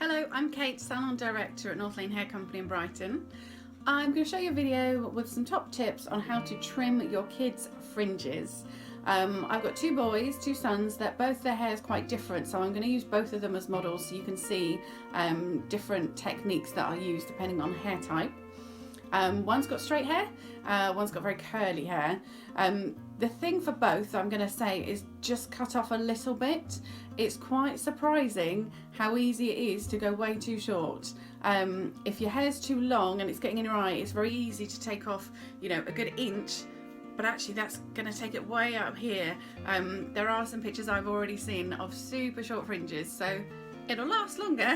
Hello, I'm Kate, Salon Director at North Lane Hair Company in Brighton. I'm going to show you a video with some top tips on how to trim your kids' fringes. I've got two boys, two sons, that both their hair is quite different, so I'm going to use both of them as models so you can see different techniques that I use depending on hair type. One's got straight hair, one's got very curly hair. The thing for both, I'm going to say, is just cut off a little bit. It's quite surprising how easy it is to go way too short. If your hair's too long and it's getting in your eye, it's very easy to take off, you know, a good inch, but actually that's going to take it way up here. There are some pictures I've already seen of super short fringes, so it'll last longer,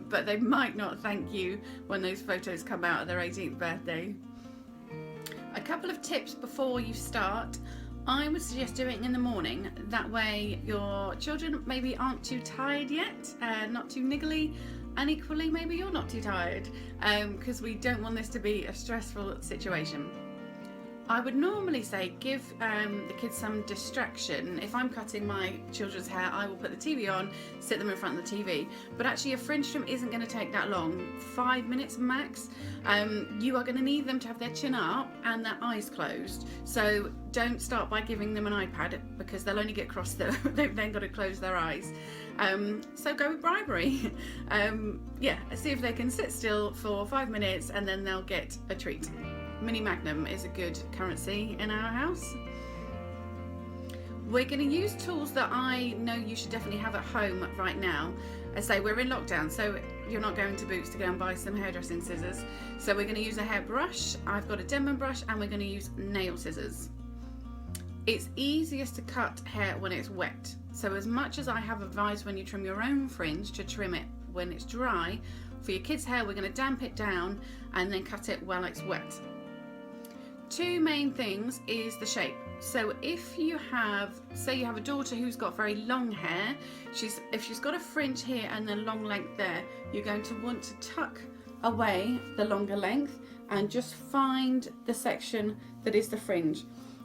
but they might not thank you when those photos come out at their 18th birthday. A couple of tips before you start. I would suggest doing it in the morning. That way your children maybe aren't too tired yet, not too niggly, and equally maybe you're not too tired, because we don't want this to be a stressful situation. I would normally say give the kids some distraction. If I'm cutting my children's hair, I will put the TV on, sit them in front of the TV. But actually a fringe trim isn't going to take that long, 5 minutes max. You are going to need them to have their chin up and their eyes closed. So don't start by giving them an iPad, because they'll only get cross there. They've then got to close their eyes. So go with bribery. Yeah, see if they can sit still for 5 minutes and then they'll get a treat. Mini Magnum is a good currency in our house. We're going to use tools that I know you should definitely have at home right now. I say we're in lockdown, so you're not going to Boots to go and buy some hairdressing scissors. So we're going to use a hairbrush, I've got a Denman brush, and we're going to use nail scissors. It's easiest to cut hair when it's wet. So as much as I have advised when you trim your own fringe to trim it when it's dry, for your kids' hair we're going to damp it down and then cut it while it's wet. Two main things is the shape. So if you have, say you have a daughter who's got very long hair, if she's got a fringe here and then long length there, you're going to want to tuck away the longer length and just find the section that is the fringe,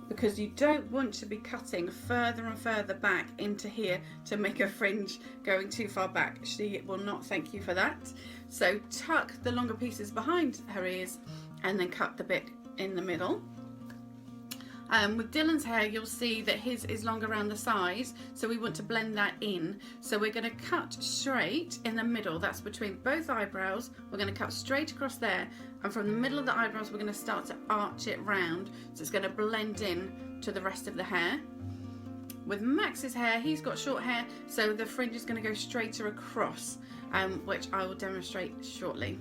because you don't want to be cutting further and further back into here to make a fringe going too far back. She will not thank you for that. So tuck the longer pieces behind her ears and then cut the bit in the middle. With Dylan's hair, you'll see that his is long around the sides, so we want to blend that in. So we're going to cut straight in the middle, that's between both eyebrows. We're going to cut straight across there, and from the middle of the eyebrows we're going to start to arch it round, so it's going to blend in to the rest of the hair. With Max's hair, he's got short hair, so the fringe is going to go straighter across, which I will demonstrate shortly.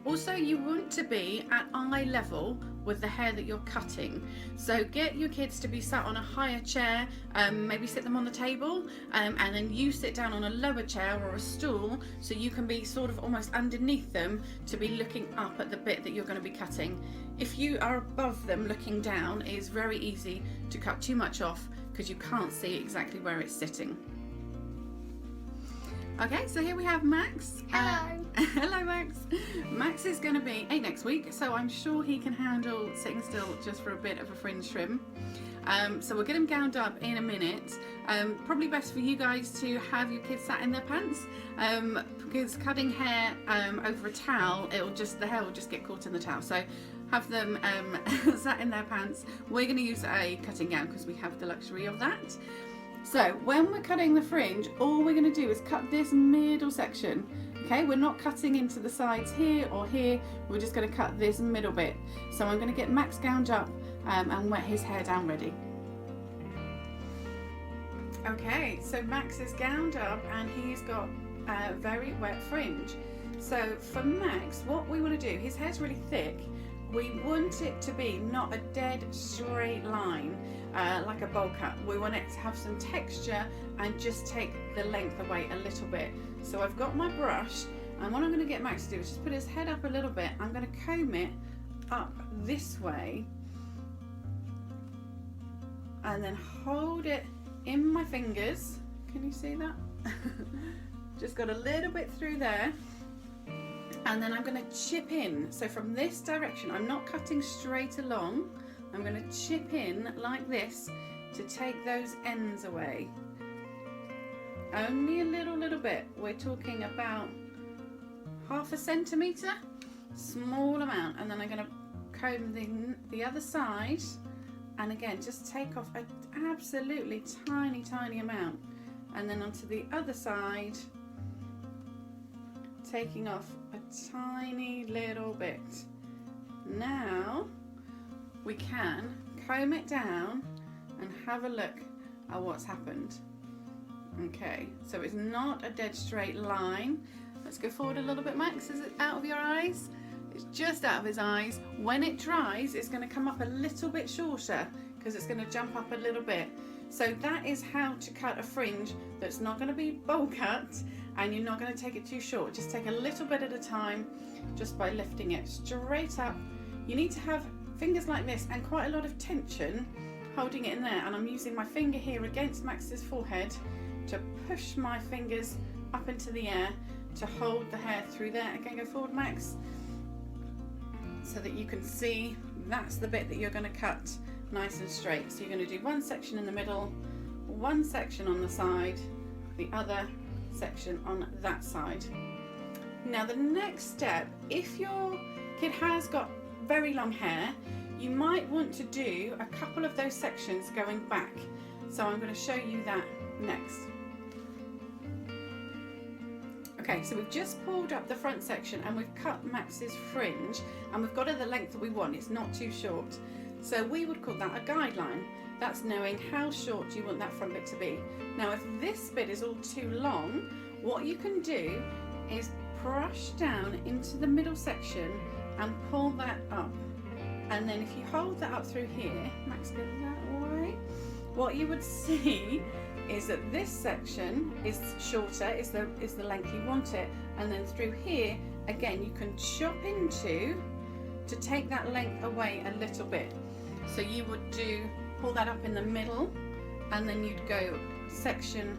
Also, you want to be at eye level with the hair that you're cutting. So get your kids to be sat on a higher chair, maybe sit them on the table, and then you sit down on a lower chair or a stool, so you can be sort of almost underneath them to be looking up at the bit that you're going to be cutting. If you are above them looking down, it is very easy to cut too much off because you can't see exactly where it's sitting. Okay, so here we have Max. Hello. Hello, Max. Max is going to be 8 next week, so I'm sure he can handle sitting still just for a bit of a fringe trim. So we'll get him gowned up in a minute. Probably best for you guys to have your kids sat in their pants, because cutting hair over a towel, the hair will just get caught in the towel. So have them sat in their pants. We're going to use a cutting gown because we have the luxury of that. So when we're cutting the fringe, all we're going to do is cut this middle section. Okay, we're not cutting into the sides here or here, we're just going to cut this middle bit. So I'm going to get Max gowned up and wet his hair down ready. Okay, so Max is gowned up and he's got a very wet fringe. So for Max, what we want to do, his hair's really thick, we want it to be not a dead straight line like a bowl cut. We want it to have some texture and just take the length away a little bit. So I've got my brush, and what I'm going to get Max to do is just put his head up a little bit. I'm going to comb it up this way and then hold it in my fingers. Can you see that? Just got a little bit through there. And then I'm going to chip in. So from this direction, I'm not cutting straight along. I'm going to chip in like this to take those ends away. only a little bit. We're talking about 1/2 centimetre, small amount, and then I'm going to comb the other side, and again just take off an absolutely tiny amount, and then onto the other side, taking off a tiny little bit. Now we can comb it down and have a look at what's happened. Okay, so it's not a dead straight line. Let's go forward a little bit, Max. Is it out of your eyes? It's just out of his eyes. When it dries, it's going to come up a little bit shorter because it's going to jump up a little bit. So that is how to cut a fringe that's not going to be bowl cut, and you're not going to take it too short. Just take a little bit at a time, just by lifting it straight up. You need to have fingers like this and quite a lot of tension holding it in there, and I'm using my finger here against Max's forehead to push my fingers up into the air to hold the hair through there. Again, go forward, Max, so that you can see that's the bit that you're going to cut nice and straight. So you're going to do one section in the middle, one section on the side, the other section on that side. Now the next step, if your kid has got very long hair, you might want to do a couple of those sections going back. So I'm going to show you that next. Okay, so we've just pulled up the front section and we've cut Max's fringe, and we've got it the length that we want. It's not too short. So we would call that a guideline. That's knowing how short you want that front bit to be. Now if this bit is all too long, what you can do is brush down into the middle section and pull that up. And then if you hold that up through here, Max, go that way, what you would see is that this section is shorter, is the length you want it, and then through here, again, you can chop into to take that length away a little bit. So you would pull that up in the middle, and then you'd go section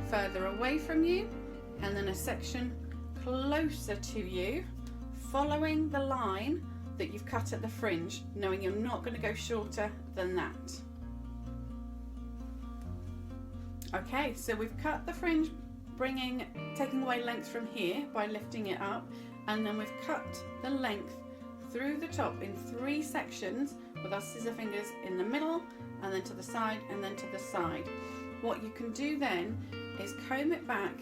further away from you, and then a section closer to you, following the line that you've cut at the fringe, knowing you're not going to go shorter than that. Okay, so we've cut the fringe, taking away length from here by lifting it up, and then we've cut the length through the top in 3 sections with our scissor fingers in the middle, and then to the side, and then to the side. What you can do then is comb it back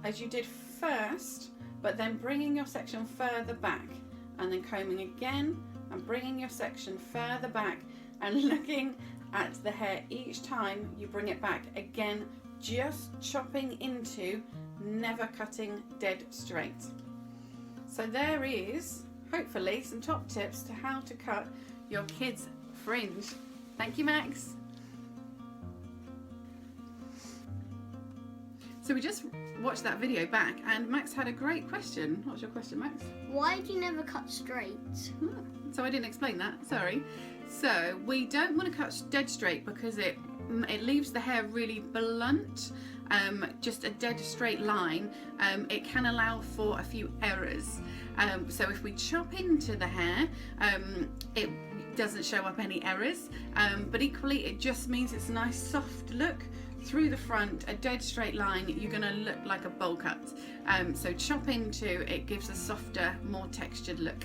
as you did first, but then bringing your section further back, and then combing again and bringing your section further back, and looking at the hair each time you bring it back. Again, just chopping into, never cutting dead straight. So there is hopefully some top tips to how to cut your kids' fringe. Thank you, Max. So we just watched that video back, and Max had a great question. What's your question, Max? Why do you never cut straight? So I didn't explain that, sorry. So we don't want to cut dead straight because it leaves the hair really blunt. Just a dead straight line, it can allow for a few errors. So if we chop into the hair, it doesn't show up any errors, but equally it just means it's a nice soft look through the front. A dead straight line, you're going to look like a bowl cut. So chop into, it gives a softer, more textured look.